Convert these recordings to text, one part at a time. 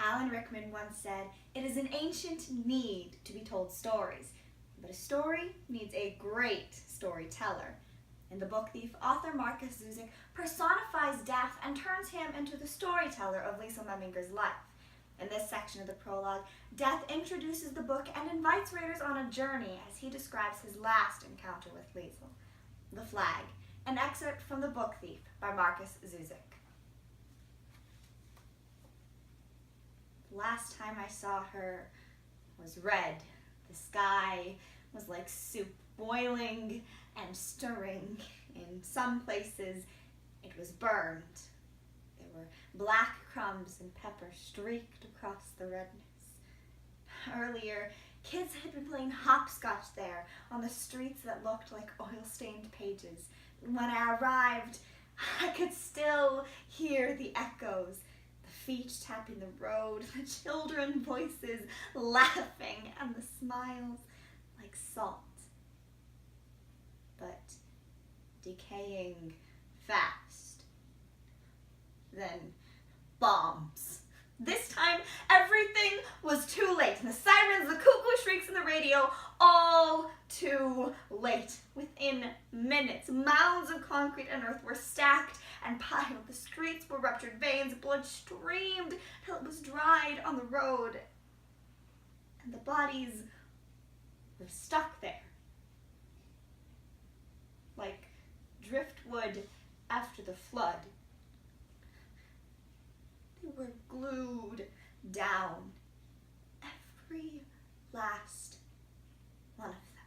Alan Rickman once said, "It is an ancient need to be told stories, but a story needs a great storyteller." In The Book Thief, author Markus Zusak personifies death and turns him into the storyteller of Liesl Memminger's life. In this section of the prologue, Death introduces the book and invites readers on a journey as he describes his last encounter with Liesl. The Flag, an excerpt from The Book Thief by Markus Zusak. The last time I saw her was red. The sky was like soup, boiling and stirring. In some places it was burned. There were black crumbs and pepper streaked across the redness. Earlier, kids had been playing hopscotch there on the streets that looked like oil-stained pages. When I arrived, I could still hear the echoes, the feet tapping the road, the children's voices laughing, and the smiles like salt. But decaying fast. Then bombs. This time, everything was too late. And the sirens, the cuckoo shrieks in the radio, all too late. Within minutes, mounds of concrete and earth were stacked and piled. The streets were ruptured veins. Blood streamed till it was dried on the road. And the bodies were stuck there, like driftwood after the flood. They were glued down, every last one of them.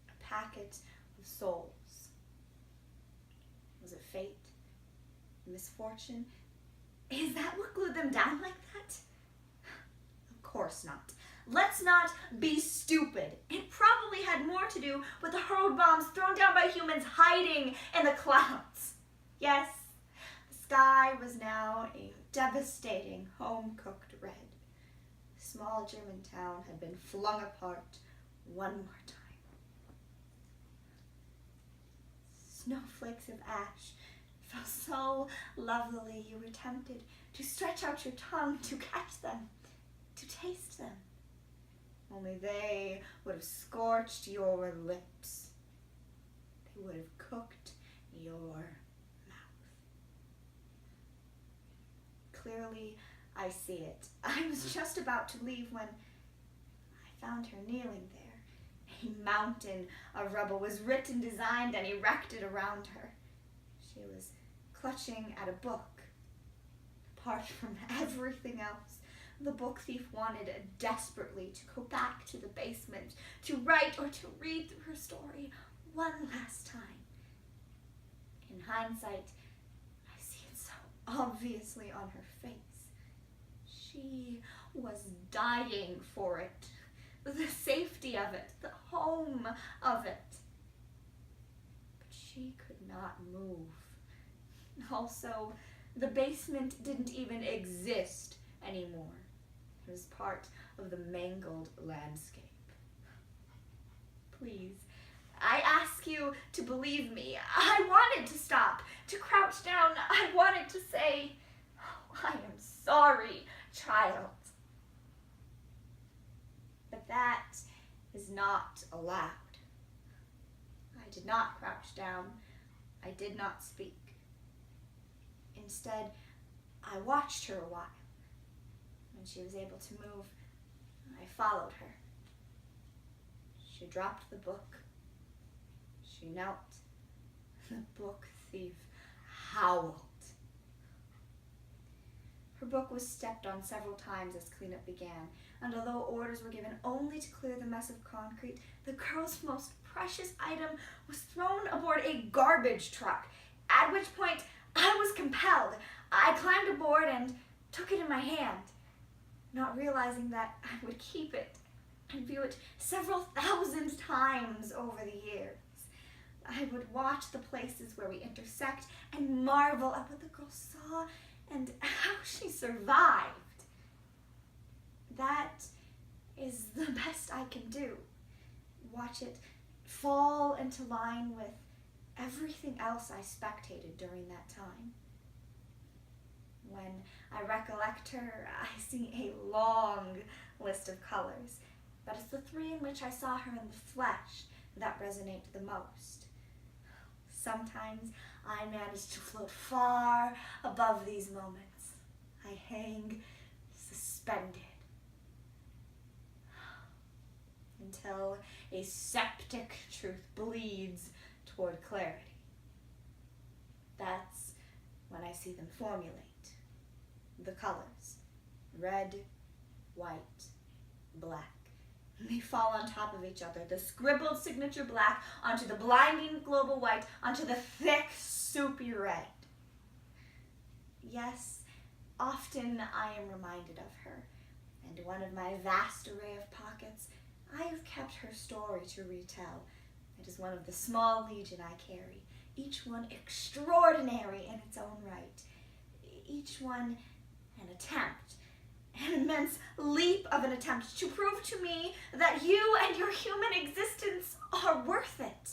A packet of souls. Was it fate? Misfortune? Is that what glued them down like that? Of course not. Let's not be stupid. It probably had more to do with the hurled bombs thrown down by humans hiding in the clouds. Yes, the sky was now a devastating, home-cooked red. The small German town had been flung apart one more time. Snowflakes of ash fell so lovelily you were tempted to stretch out your tongue to catch them, to taste them. Only they would have scorched your lips. They would have cooked your mouth. Clearly, I see it. I was just about to leave when I found her kneeling there. A mountain of rubble was written, designed, and erected around her. She was clutching at a book. Apart from everything else, the book thief wanted desperately to go back to the basement, to write or to read through her story one last time. In hindsight, I see it so obviously on her face. She was dying for it, the safety of it, the home of it. But she could not move. Also, the basement didn't even exist anymore. It was part of the mangled landscape. Please, I ask you to believe me. I wanted to stop, to crouch down. I wanted to say, "Oh, I am sorry, child." But that is not allowed. I did not crouch down. I did not speak. Instead, I watched her a while. When she was able to move, I followed her. She dropped the book. She knelt. The book thief howled. Her book was stepped on several times as cleanup began, and although orders were given only to clear the mess of concrete, the girl's most precious item was thrown aboard a garbage truck, at which point I was compelled. I climbed aboard and took it in my hand, not realizing that I would keep it and view it several thousand times over the years. I would watch the places where we intersect and marvel at what the girl saw and how she survived. That is the best I can do. Watch it fall into line with everything else I spectated during that time. When I recollect her, I see a long list of colors, but it's the three in which I saw her in the flesh that resonate the most. Sometimes I manage to float far above these moments. I hang suspended until a septic truth bleeds toward clarity. That's when I see them formulate. The colors, red, white, black. They fall on top of each other, the scribbled signature black onto the blinding global white, onto the thick, soupy red. Yes, often I am reminded of her, and in one of my vast array of pockets, I have kept her story to retell. It is one of the small legion I carry, each one extraordinary in its own right, each one an attempt, an immense leap of an attempt to prove to me that you and your human existence are worth it.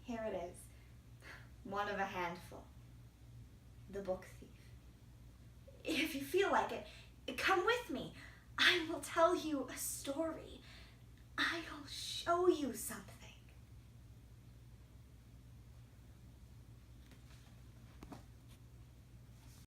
Here it is, one of a handful, the book thief. If you feel like it, come with me. I will tell you a story. I'll show you something.